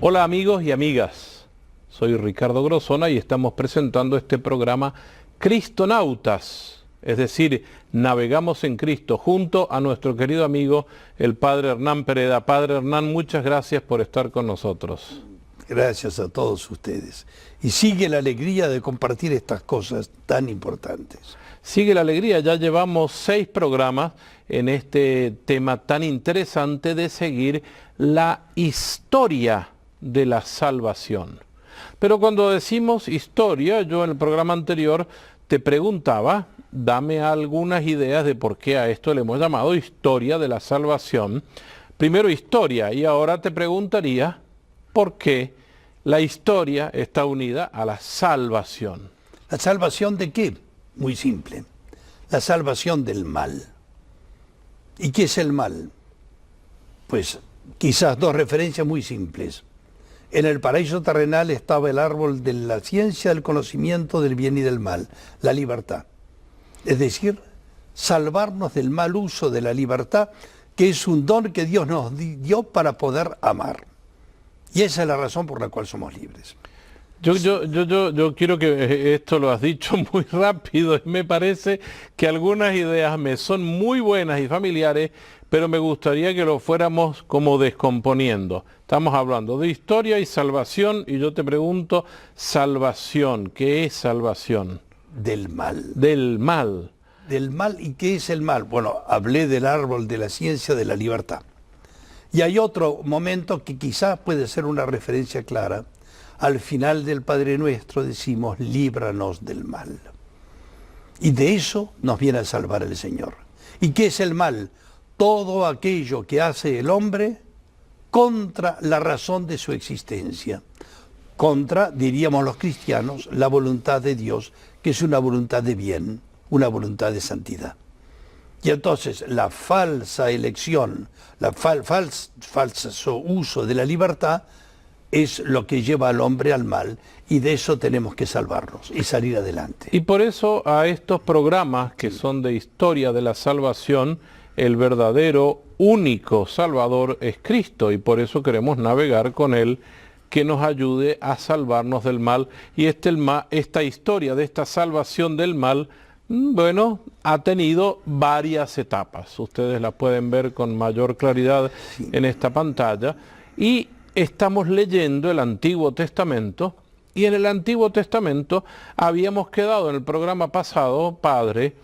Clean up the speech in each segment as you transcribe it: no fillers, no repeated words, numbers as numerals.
Hola amigos y amigas, soy Ricardo Grosona y estamos presentando este programa Cristonautas, es decir, navegamos en Cristo, junto a nuestro querido amigo el Padre Hernán Pereda. Padre Hernán, muchas gracias por estar con nosotros. Gracias a todos ustedes. Y sigue la alegría de compartir estas cosas tan importantes. Sigue la alegría, ya llevamos 6 programas en este tema tan interesante de seguir la historia de la salvación. Pero cuando decimos historia, yo en el programa anterior te preguntaba, dame algunas ideas de por qué a esto le hemos llamado historia de la salvación. Primero historia, y ahora te preguntaría por qué la historia está unida a la salvación. ¿La salvación de qué? Muy simple. La salvación del mal. ¿Y qué es el mal? Pues quizás 2 referencias muy simples. En el paraíso terrenal estaba el árbol de la ciencia del conocimiento del bien y del mal, la libertad. Es decir, salvarnos del mal uso de la libertad, que es un don que Dios nos dio para poder amar. Y esa es la razón por la cual somos libres. Yo quiero que esto lo has dicho muy rápido y me parece que algunas ideas me son muy buenas y familiares, pero me gustaría que lo fuéramos como descomponiendo. Estamos hablando de historia y salvación y yo te pregunto, salvación, ¿qué es salvación? Del mal. Del mal. Del mal, ¿y qué es el mal? Bueno, hablé del árbol de la ciencia de la libertad. Y hay otro momento que quizás puede ser una referencia clara. Al final del Padre Nuestro decimos, líbranos del mal. Y de eso nos viene a salvar el Señor. ¿Y qué es el mal? Todo aquello que hace el hombre contra la razón de su existencia. Contra, diríamos los cristianos, la voluntad de Dios, que es una voluntad de bien, una voluntad de santidad. Y entonces la falsa elección, falso uso de la libertad es lo que lleva al hombre al mal, y de eso tenemos que salvarnos y salir adelante. Y por eso a estos programas que son de historia de la salvación, el verdadero, único Salvador es Cristo, y por eso queremos navegar con Él, que nos ayude a salvarnos del mal. Y esta historia de esta salvación del mal, bueno, ha tenido varias etapas. Ustedes la pueden ver con mayor claridad en esta pantalla. Y estamos leyendo el Antiguo Testamento, y en el Antiguo Testamento habíamos quedado en el programa pasado, Padre,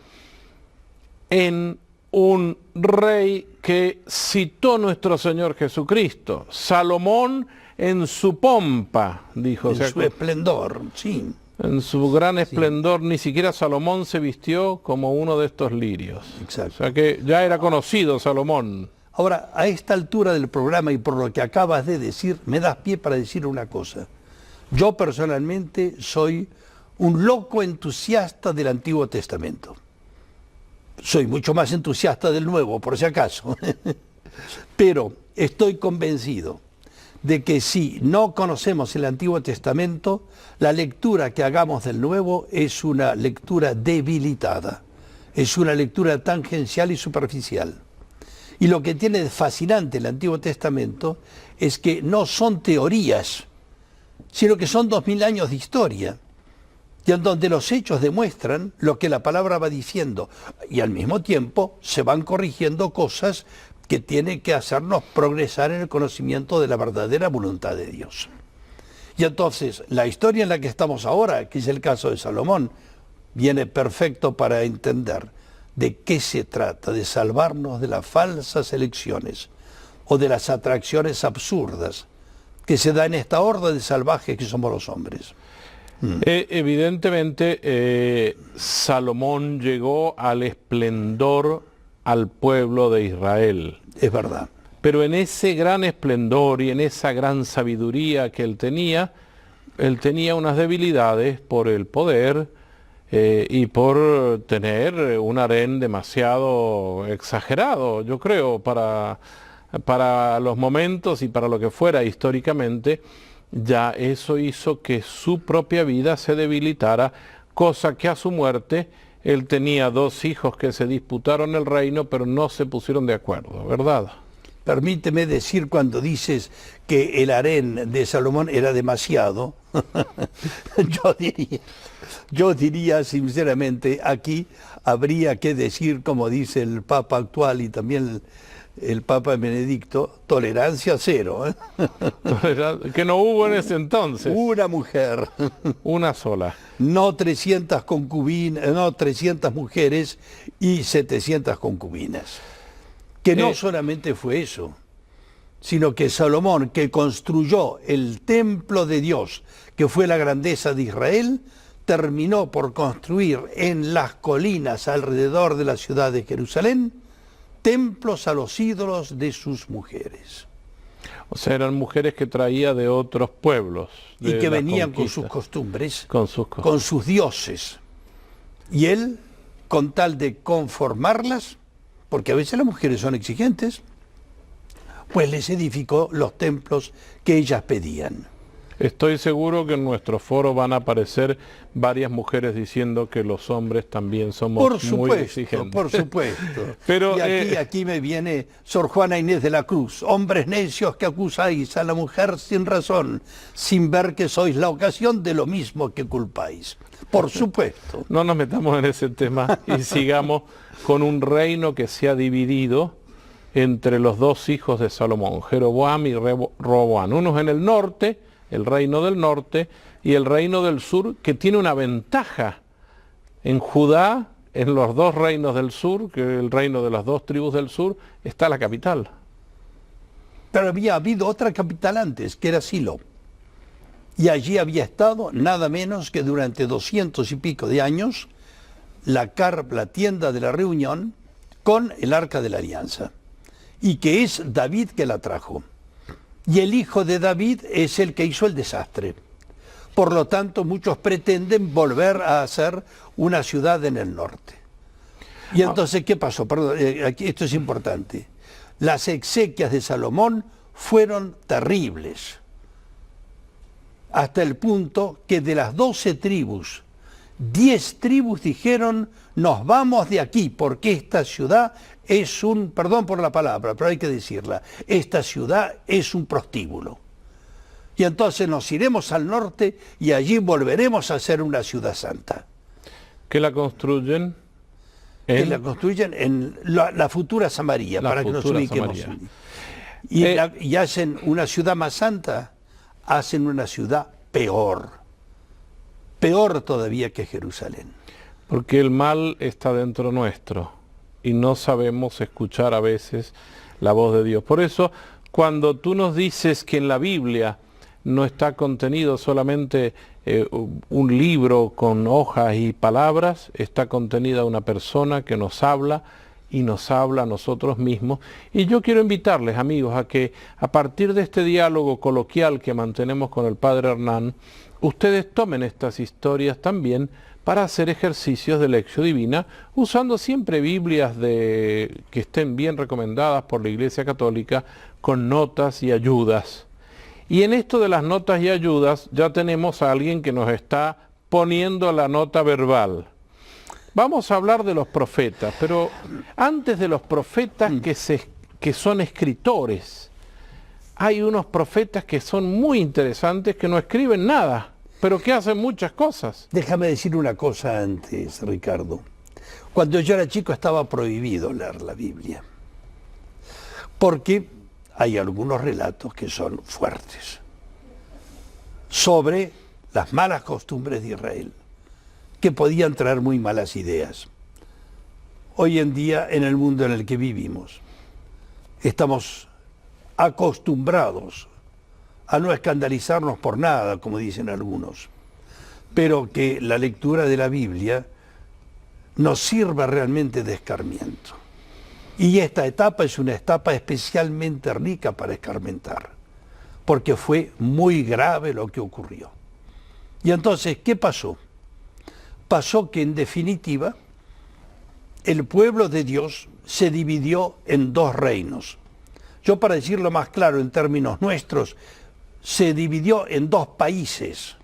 en un rey que citó nuestro Señor Jesucristo, Salomón en su pompa, dijo. En su esplendor, sí. En su gran esplendor, ni siquiera Salomón se vistió como uno de estos lirios. Exacto. O sea que ya era conocido Salomón. Ahora, a esta altura del programa y por lo que acabas de decir, me das pie para decir una cosa. Yo personalmente soy un loco entusiasta del Antiguo Testamento. Soy mucho más entusiasta del Nuevo, por si acaso. Pero estoy convencido de que si no conocemos el Antiguo Testamento, la lectura que hagamos del Nuevo es una lectura debilitada. Es una lectura tangencial y superficial. Y lo que tiene de fascinante el Antiguo Testamento es que no son teorías, sino que son 2000 años de historia, y en donde los hechos demuestran lo que la palabra va diciendo, y al mismo tiempo se van corrigiendo cosas que tienen que hacernos progresar en el conocimiento de la verdadera voluntad de Dios. Y entonces, la historia en la que estamos ahora, que es el caso de Salomón, viene perfecto para entender de qué se trata, de salvarnos de las falsas elecciones o de las atracciones absurdas que se da en esta horda de salvajes que somos los hombres. Evidentemente, Salomón llegó al esplendor al pueblo de Israel. Es verdad. Pero en ese gran esplendor y en esa gran sabiduría que él tenía unas debilidades por el poder, y por tener un harén demasiado exagerado, yo creo, para los momentos y para lo que fuera históricamente. Ya eso hizo que su propia vida se debilitara, cosa que a su muerte él tenía 2 hijos que se disputaron el reino, pero no se pusieron de acuerdo, ¿verdad? Permíteme decir, cuando dices que el harén de Salomón era demasiado, yo diría sinceramente, aquí habría que decir, como dice el Papa actual y también el Papa Benedicto, tolerancia cero. Que no hubo en ese entonces. Una mujer. Una sola. No 300 concubinas, no 300 mujeres y 700 concubinas. Que no solamente fue eso, sino que Salomón, que construyó el templo de Dios, que fue la grandeza de Israel, terminó por construir en las colinas alrededor de la ciudad de Jerusalén templos a los ídolos de sus mujeres. O sea, eran mujeres que traía de otros pueblos. Y que venían con sus costumbres, con sus dioses. Y él, con tal de conformarlas, porque a veces las mujeres son exigentes, pues les edificó los templos que ellas pedían. Estoy seguro que en nuestro foro van a aparecer varias mujeres diciendo que los hombres también somos muy exigentes. Por supuesto. Pero, y aquí me viene Sor Juana Inés de la Cruz. Hombres necios que acusáis a la mujer sin razón, sin ver que sois la ocasión de lo mismo que culpáis. Por supuesto. No nos metamos en ese tema y sigamos con un reino que se ha dividido entre los dos hijos de Salomón, Jeroboam y Roboam. Unos en el norte, el reino del norte, y el reino del sur, que tiene una ventaja. En Judá, en los dos reinos del sur, que es el reino de las dos tribus del sur, está la capital. Pero había habido otra capital antes, que era Silo. Y allí había estado nada menos que durante 200 y pico de años la tienda de la reunión con el arca de la alianza. Y que es David que la trajo. Y el hijo de David es el que hizo el desastre. Por lo tanto, muchos pretenden volver a hacer una ciudad en el norte. Y entonces, ¿qué pasó? Perdón, aquí, esto es importante. Las exequias de Salomón fueron terribles. Hasta el punto que de las 12 tribus, 10 tribus dijeron, nos vamos de aquí, porque esta ciudad es un, perdón por la palabra, pero hay que decirla, esta ciudad es un prostíbulo. Y entonces nos iremos al norte y allí volveremos a ser una ciudad santa. ¿Qué la construyen? Que la construyen en la futura Samaria, para que nos ubiquemos. Y hacen una ciudad más santa, hacen una ciudad peor todavía que Jerusalén. Porque el mal está dentro nuestro y no sabemos escuchar a veces la voz de Dios. Por eso, cuando tú nos dices que en la Biblia no está contenido solamente un libro con hojas y palabras, está contenida una persona que nos habla y nos habla a nosotros mismos. Y yo quiero invitarles, amigos, a que a partir de este diálogo coloquial que mantenemos con el Padre Hernán, ustedes tomen estas historias también para hacer ejercicios de lección divina, usando siempre Biblias que estén bien recomendadas por la Iglesia Católica, con notas y ayudas. Y en esto de las notas y ayudas, ya tenemos a alguien que nos está poniendo la nota verbal. Vamos a hablar de los profetas, pero antes de los profetas que son escritores, hay unos profetas que son muy interesantes, que no escriben nada, pero que hacen muchas cosas. Déjame decir una cosa antes, Ricardo. Cuando yo era chico estaba prohibido leer la Biblia, porque hay algunos relatos que son fuertes sobre las malas costumbres de Israel, que podían traer muy malas ideas. Hoy en día, en el mundo en el que vivimos, estamos acostumbrados a no escandalizarnos por nada, como dicen algunos, pero que la lectura de la Biblia nos sirva realmente de escarmiento. Y esta etapa es una etapa especialmente rica para escarmentar, porque fue muy grave lo que ocurrió. Y entonces, ¿qué pasó? Pasó que en definitiva el pueblo de Dios se dividió en dos reinos. Yo, para decirlo más claro en términos nuestros, se dividió en dos países.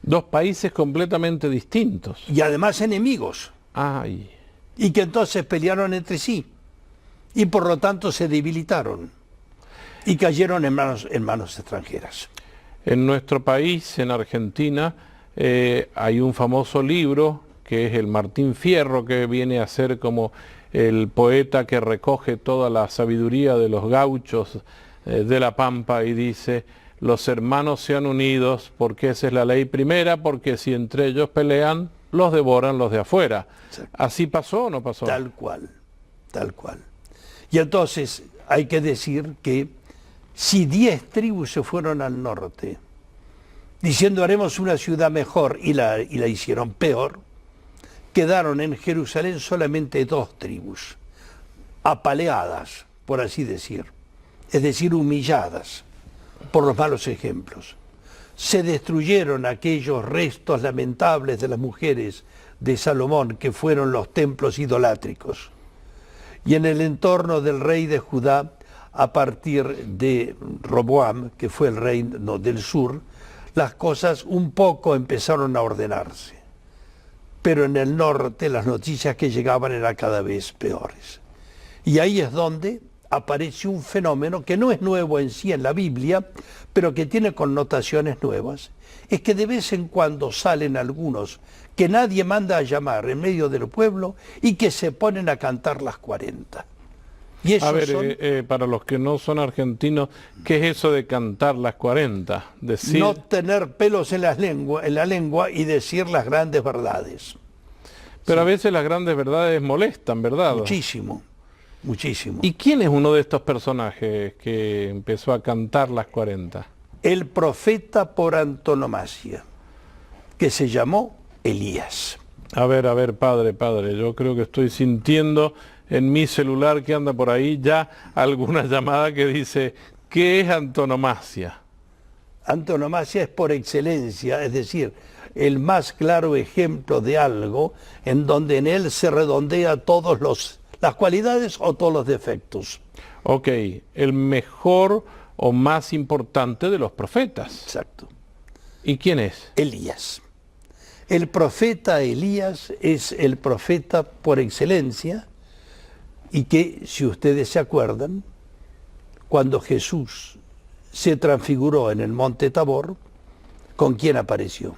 Dos países completamente distintos. Y además enemigos. Ay. Y que entonces pelearon entre sí. Y por lo tanto se debilitaron. Y cayeron en manos extranjeras. En nuestro país, en Argentina, hay un famoso libro que es el Martín Fierro, que viene a ser como el poeta que recoge toda la sabiduría de los gauchos de la Pampa y dice: los hermanos sean unidos porque esa es la ley primera, porque si entre ellos pelean, los devoran los de afuera. Exacto. ¿Así pasó o no pasó? Tal cual, tal cual. Y entonces hay que decir que si 10 tribus se fueron al norte, diciendo haremos una ciudad mejor, y la hicieron peor, quedaron en Jerusalén solamente 2 tribus, apaleadas, por así decir, es decir, humilladas por los malos ejemplos. Se destruyeron aquellos restos lamentables de las mujeres de Salomón, que fueron los templos idolátricos. Y en el entorno del rey de Judá, a partir de Roboam, que fue el reino del sur, las cosas un poco empezaron a ordenarse. Pero en el norte las noticias que llegaban eran cada vez peores. Y ahí es donde aparece un fenómeno que no es nuevo en sí en la Biblia, pero que tiene connotaciones nuevas. Es que de vez en cuando salen algunos que nadie manda a llamar en medio del pueblo y que se ponen a cantar las 40. Y a ver, para los que no son argentinos, ¿qué es eso de cantar las 40? Decir... No tener pelos en la lengua y decir las grandes verdades. Pero sí, a veces las grandes verdades molestan, ¿verdad? Muchísimo, muchísimo. ¿Y quién es uno de estos personajes que empezó a cantar las 40? El profeta por antonomasia, que se llamó Elías. A ver, padre, yo creo que estoy sintiendo en mi celular que anda por ahí ya alguna llamada que dice: ¿qué es antonomasia? Antonomasia es por excelencia, es decir, el más claro ejemplo de algo en donde en él se redondea las cualidades o todos los defectos. Ok, el mejor o más importante de los profetas. Exacto. ¿Y quién es? Elías. El profeta Elías es el profeta por excelencia, y que, si ustedes se acuerdan, cuando Jesús se transfiguró en el monte Tabor, ¿con quién apareció?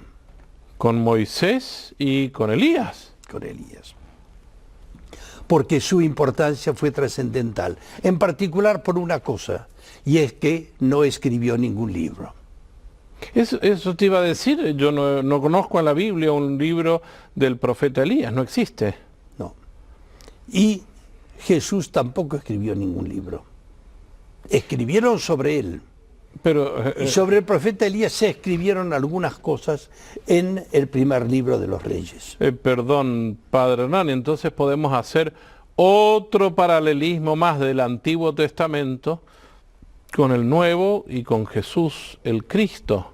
Con Moisés y con Elías. Con Elías. Porque su importancia fue trascendental, en particular por una cosa, y es que no escribió ningún libro. Eso te iba a decir, yo no conozco en la Biblia un libro del profeta Elías, no existe. No. Y Jesús tampoco escribió ningún libro. Escribieron sobre él. Pero, y sobre el profeta Elías se escribieron algunas cosas en el primer libro de los Reyes. Perdón, padre Hernán, entonces podemos hacer otro paralelismo más del Antiguo Testamento con el Nuevo y con Jesús, el Cristo.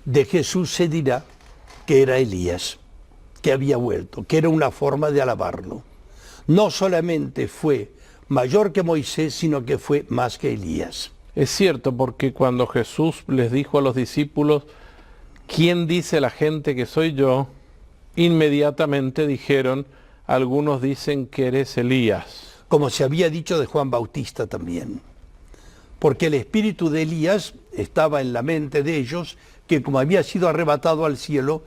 De Jesús se dirá que era Elías, que había vuelto, que era una forma de alabarlo. No solamente fue mayor que Moisés, sino que fue más que Elías. Es cierto, porque cuando Jesús les dijo a los discípulos: ¿quién dice la gente que soy yo?, inmediatamente dijeron: algunos dicen que eres Elías. Como se había dicho de Juan Bautista también. Porque el espíritu de Elías estaba en la mente de ellos, que como había sido arrebatado al cielo,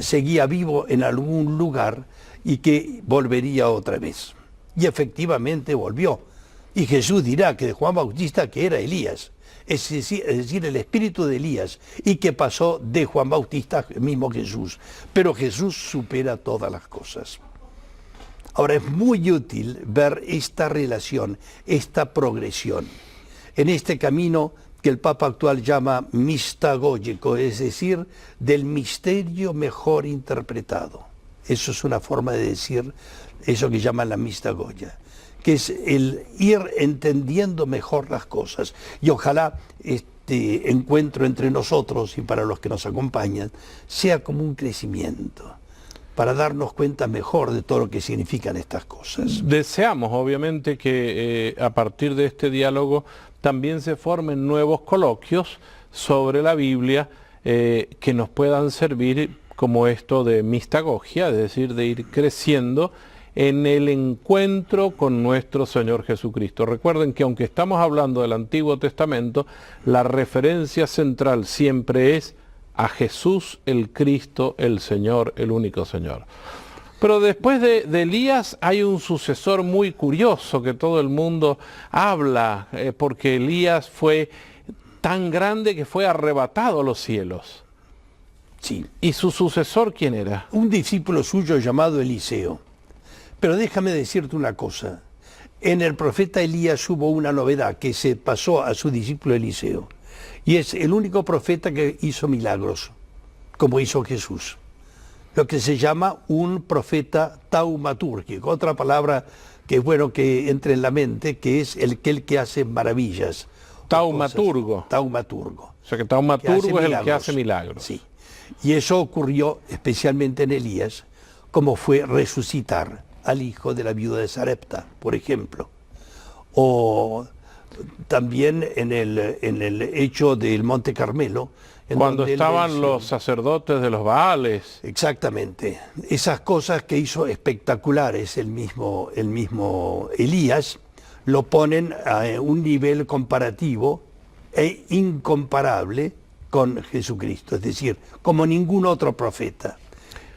seguía vivo en algún lugar y que volvería otra vez. Y efectivamente volvió. Y Jesús dirá que de Juan Bautista que era Elías, es decir, el espíritu de Elías, y que pasó de Juan Bautista mismo Jesús. Pero Jesús supera todas las cosas. Ahora es muy útil ver esta relación, esta progresión, en este camino que el Papa actual llama mistagógico, es decir, del misterio mejor interpretado. Eso es una forma de decir eso que llaman la mistagogia, que es el ir entendiendo mejor las cosas. Y ojalá este encuentro entre nosotros y para los que nos acompañan sea como un crecimiento, para darnos cuenta mejor de todo lo que significan estas cosas. Deseamos, obviamente, que a partir de este diálogo también se formen nuevos coloquios sobre la Biblia que nos puedan servir como esto de mistagogia, es decir, de ir creciendo en el encuentro con nuestro Señor Jesucristo. Recuerden que aunque estamos hablando del Antiguo Testamento, la referencia central siempre es a Jesús el Cristo, el Señor, el único Señor. Pero después de Elías hay un sucesor muy curioso que todo el mundo habla, porque Elías fue tan grande que fue arrebatado a los cielos. Sí. ¿Y su sucesor quién era? Un discípulo suyo llamado Eliseo. Pero déjame decirte una cosa. En el profeta Elías hubo una novedad que se pasó a su discípulo Eliseo. Y es el único profeta que hizo milagros, como hizo Jesús. Lo que se llama un profeta taumatúrgico. Otra palabra que es bueno que entre en la mente, que es el que hace maravillas. Taumaturgo. Taumaturgo. O sea que taumaturgo es el que hace milagros. Sí. Y eso ocurrió especialmente en Elías, como fue resucitar al hijo de la viuda de Sarepta, por ejemplo. O también en el hecho del Monte Carmelo. Cuando estaban los sacerdotes de los Baales. Exactamente. Esas cosas que hizo espectaculares el mismo Elías, lo ponen a un nivel comparativo e incomparable con Jesucristo, es decir, como ningún otro profeta.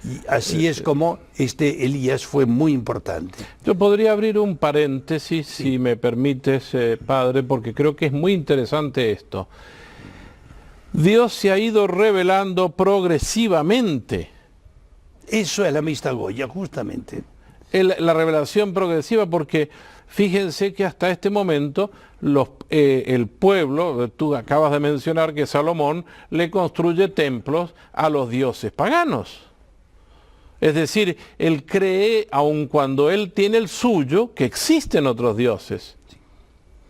Y así es como este Elías fue muy importante. Yo podría abrir un paréntesis, sí, si me permites, padre, porque creo que es muy interesante esto. Dios se ha ido revelando progresivamente. Eso es la mistagogia, justamente. La revelación progresiva, porque fíjense que hasta este momento el pueblo, tú acabas de mencionar que Salomón le construye templos a los dioses paganos. Es decir, él cree, aun cuando él tiene el suyo, que existen otros dioses.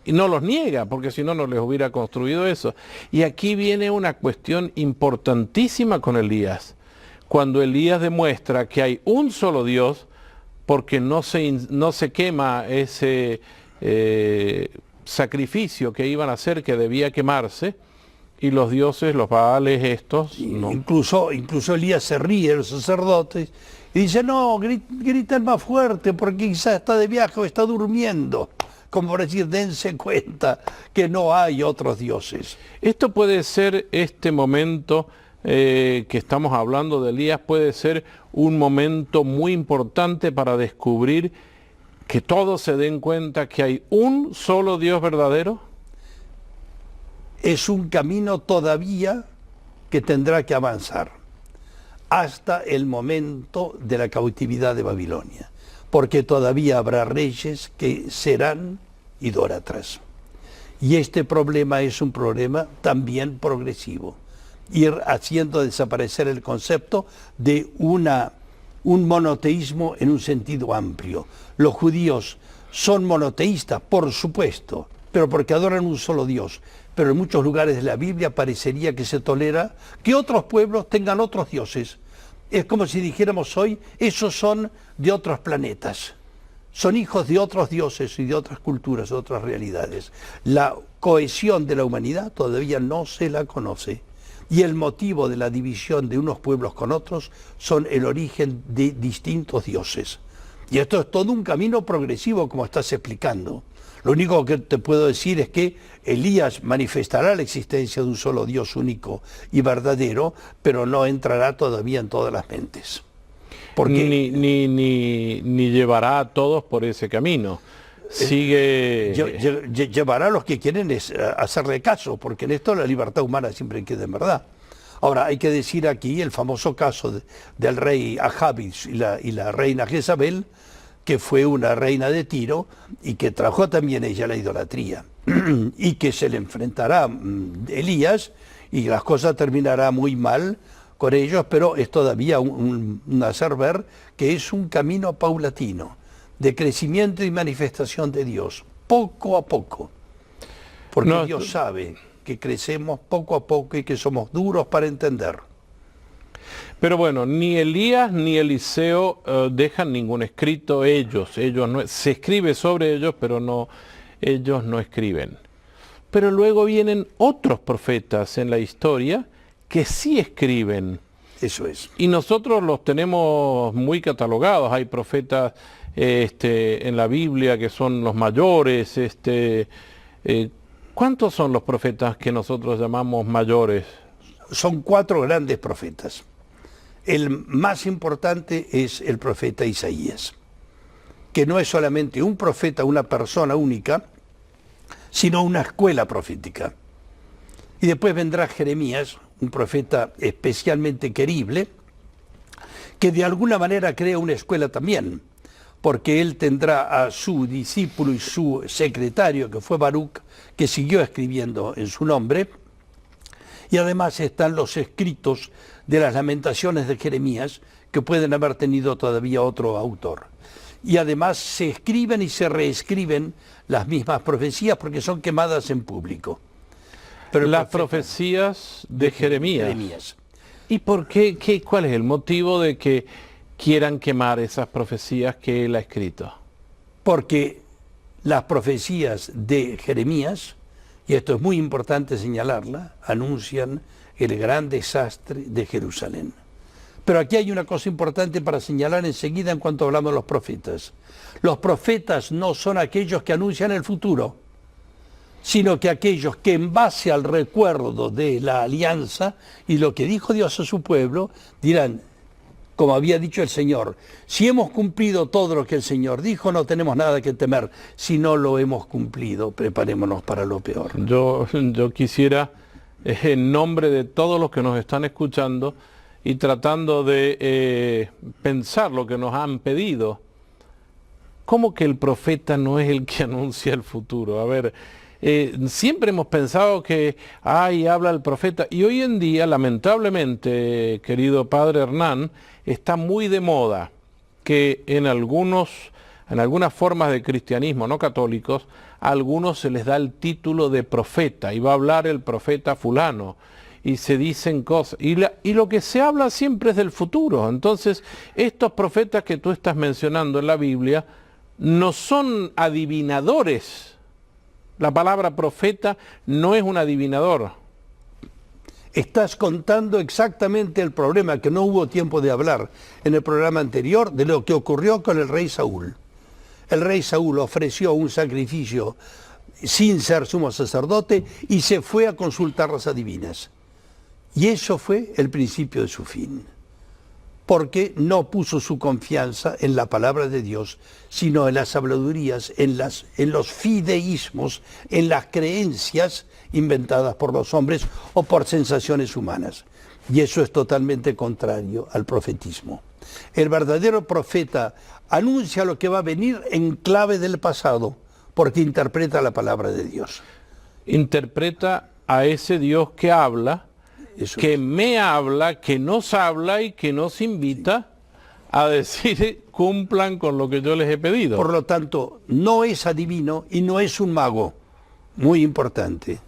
Y no los niega, porque si no, no les hubiera construido eso. Y aquí viene una cuestión importantísima con Elías. Cuando Elías demuestra que hay un solo Dios, porque no se quema ese sacrificio que iban a hacer, que debía quemarse, y los dioses, los Baales estos, no. Incluso Elías se ríe de los sacerdotes y dice, no, griten más fuerte porque quizás está de viaje o está durmiendo. Como por decir, dense cuenta que no hay otros dioses. Esto puede ser, este momento que estamos hablando de Elías, puede ser un momento muy importante para descubrir que todos se den cuenta que hay un solo Dios verdadero. Es un camino todavía que tendrá que avanzar hasta el momento de la cautividad de Babilonia, porque todavía habrá reyes que serán idólatras. Y este problema es un problema también progresivo, ir haciendo desaparecer el concepto de un monoteísmo en un sentido amplio. Los judíos son monoteístas, por supuesto, pero porque adoran un solo Dios. Pero en muchos lugares de la Biblia parecería que se tolera que otros pueblos tengan otros dioses. Es como si dijéramos hoy, esos son de otros planetas. Son hijos de otros dioses y de otras culturas, de otras realidades. La cohesión de la humanidad todavía no se la conoce. Y el motivo de la división de unos pueblos con otros son el origen de distintos dioses. Y esto es todo un camino progresivo, como estás explicando. Lo único que te puedo decir es que Elías manifestará la existencia de un solo Dios único y verdadero, pero no entrará todavía en todas las mentes. Porque ni llevará a todos por ese camino. Llevará a los que quieren hacerle caso, porque en esto la libertad humana siempre queda en verdad. Ahora, hay que decir aquí el famoso caso del rey Ahab y la reina Jezabel, que fue una reina de Tiro y que trajo también ella la idolatría y que se le enfrentará Elías y las cosas terminarán muy mal con ellos, pero es todavía un hacer ver que es un camino paulatino de crecimiento y manifestación de Dios, poco a poco, porque Dios sabe que crecemos poco a poco y que somos duros para entender. Pero bueno, ni Elías ni Eliseo dejan ningún escrito ellos no, se escribe sobre ellos, pero ellos no escriben. Pero luego vienen otros profetas en la historia que sí escriben. Eso es. Y nosotros los tenemos muy catalogados. Hay profetas en la Biblia que son los mayores. ¿Cuántos son los profetas que nosotros llamamos mayores? Son 4 grandes profetas. El más importante es el profeta Isaías, que no es solamente un profeta, una persona única, sino una escuela profética. Y después vendrá Jeremías, un profeta especialmente querible, que de alguna manera crea una escuela también, porque él tendrá a su discípulo y su secretario, que fue Baruch, que siguió escribiendo en su nombre, y además están los escritos de las lamentaciones de Jeremías, que pueden haber tenido todavía otro autor. Y además se escriben y se reescriben las mismas profecías porque son quemadas en público. Pero las profecías de Jeremías. ¿Y por qué? ¿Cuál es el motivo de que quieran quemar esas profecías que él ha escrito? Porque las profecías de Jeremías, y esto es muy importante señalarla, anuncian el gran desastre de Jerusalén. Pero aquí hay una cosa importante para señalar enseguida en cuanto hablamos de los profetas. Los profetas no son aquellos que anuncian el futuro, sino que aquellos que en base al recuerdo de la alianza y lo que dijo Dios a su pueblo, dirán, como había dicho el Señor, si hemos cumplido todo lo que el Señor dijo, no tenemos nada que temer. Si no lo hemos cumplido, preparémonos para lo peor. Yo quisiera, en nombre de todos los que nos están escuchando y tratando de pensar lo que nos han pedido, ¿cómo que el profeta no es el que anuncia el futuro? A ver, siempre hemos pensado que, habla el profeta, y hoy en día, lamentablemente, querido padre Hernán, está muy de moda que en algunas formas de cristianismo no católicos, a algunos se les da el título de profeta, y va a hablar el profeta fulano, y se dicen cosas, y lo que se habla siempre es del futuro. Entonces, estos profetas que tú estás mencionando en la Biblia, no son adivinadores. La palabra profeta no es un adivinador. Estás contando exactamente el problema que no hubo tiempo de hablar en el programa anterior de lo que ocurrió con el rey Saúl. El rey Saúl ofreció un sacrificio sin ser sumo sacerdote y se fue a consultar las adivinas. Y eso fue el principio de su fin, porque no puso su confianza en la palabra de Dios, sino en las habladurías, en los fideísmos, en las creencias inventadas por los hombres o por sensaciones humanas. Y eso es totalmente contrario al profetismo. El verdadero profeta anuncia lo que va a venir en clave del pasado, porque interpreta la palabra de Dios. Interpreta a ese Dios que habla, que me habla, que nos habla y que nos invita a decir, cumplan con lo que yo les he pedido. Por lo tanto, no es adivino y no es un mago. Muy importante.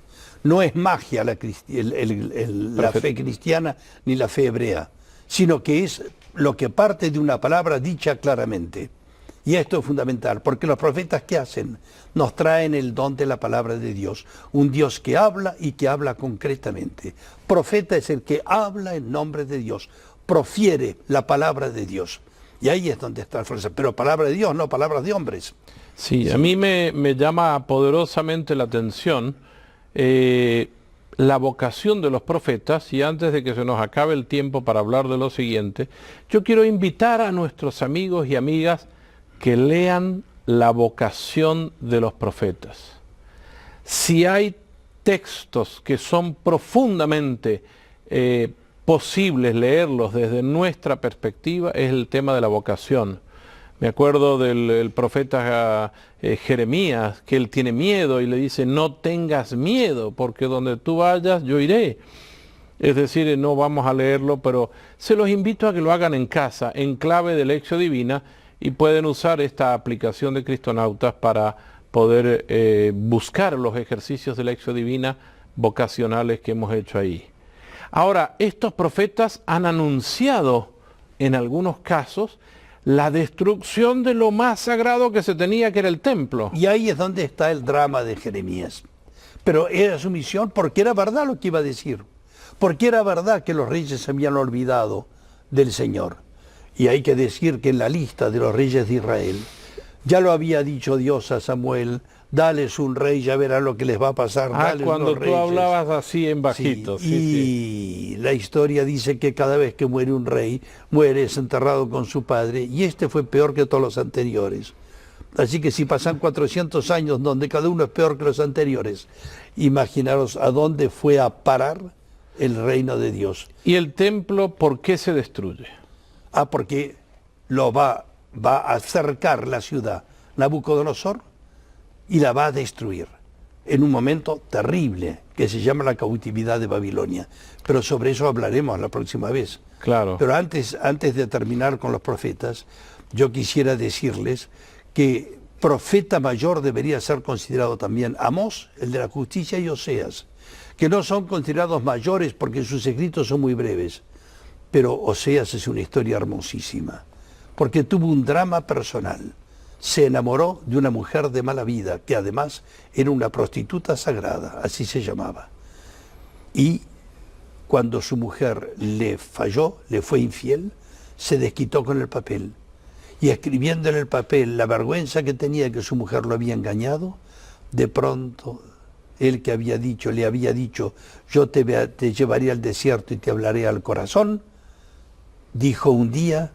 No es magia la fe cristiana ni la fe hebrea, sino que es lo que parte de una palabra dicha claramente. Y esto es fundamental, porque los profetas, ¿qué hacen? Nos traen el don de la palabra de Dios, un Dios que habla y que habla concretamente. Profeta es el que habla en nombre de Dios, profiere la palabra de Dios. Y ahí es donde está la fuerza, pero palabra de Dios, no palabras de hombres. Sí, a mí me llama poderosamente la atención la vocación de los profetas, y antes de que se nos acabe el tiempo para hablar de lo siguiente, yo quiero invitar a nuestros amigos y amigas que lean la vocación de los profetas. Si hay textos que son profundamente posibles leerlos desde nuestra perspectiva, es el tema de la vocación. Me acuerdo del profeta Jeremías, que él tiene miedo y le dice, no tengas miedo, porque donde tú vayas, yo iré. Es decir, no vamos a leerlo, pero se los invito a que lo hagan en casa, en clave de Lección Divina, y pueden usar esta aplicación de Cristonautas para poder buscar los ejercicios de Lección Divina vocacionales que hemos hecho ahí. Ahora, estos profetas han anunciado, en algunos casos, la destrucción de lo más sagrado que se tenía, que era el templo. Y ahí es donde está el drama de Jeremías. Pero era su misión porque era verdad lo que iba a decir. porque era verdad que los reyes se habían olvidado del Señor. Y hay que decir que en la lista de los reyes de Israel, ya lo había dicho Dios a Samuel, dales un rey, ya verás lo que les va a pasar. Cuando tú hablabas así en bajito. Sí, la historia dice que cada vez que muere un rey, muere, es enterrado con su padre, y este fue peor que todos los anteriores. Así que si pasan 400 años donde cada uno es peor que los anteriores, imaginaros a dónde fue a parar el reino de Dios. ¿Y el templo por qué se destruye? Porque lo va a cercar la ciudad Nabucodonosor y la va a destruir en un momento terrible que se llama la cautividad de Babilonia. Pero sobre eso hablaremos la próxima vez. Claro. Pero antes de terminar con los profetas, yo quisiera decirles que profeta mayor debería ser considerado también Amós, el de la justicia, y Oseas, que no son considerados mayores porque sus escritos son muy breves. Pero Oseas es una historia hermosísima, porque tuvo un drama personal. Se enamoró de una mujer de mala vida, que además era una prostituta sagrada, así se llamaba. Y cuando su mujer le falló, le fue infiel, se desquitó con el papel. Y escribiendo en el papel la vergüenza que tenía que su mujer lo había engañado, de pronto él que le había dicho, yo te llevaré al desierto y te hablaré al corazón, dijo un día,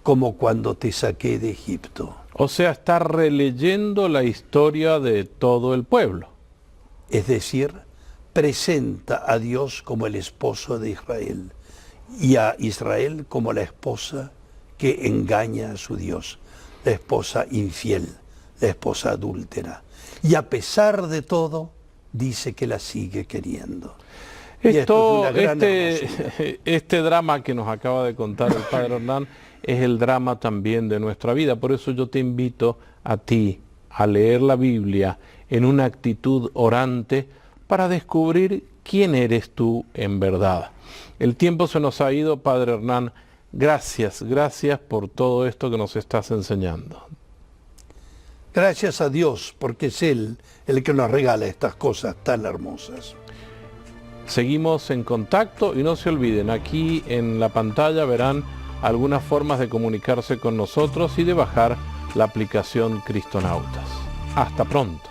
como cuando te saqué de Egipto. O sea, está releyendo la historia de todo el pueblo. Es decir, presenta a Dios como el esposo de Israel y a Israel como la esposa que engaña a su Dios, la esposa infiel, la esposa adúltera. Y a pesar de todo, dice que la sigue queriendo. Este drama que nos acaba de contar el Padre Hernán es el drama también de nuestra vida. Por eso yo te invito a ti a leer la Biblia en una actitud orante para descubrir quién eres tú en verdad. El tiempo se nos ha ido, Padre Hernán. Gracias por todo esto que nos estás enseñando. Gracias a Dios, porque es Él el que nos regala estas cosas tan hermosas. Seguimos en contacto y no se olviden, aquí en la pantalla verán algunas formas de comunicarse con nosotros y de bajar la aplicación Cristonautas. Hasta pronto.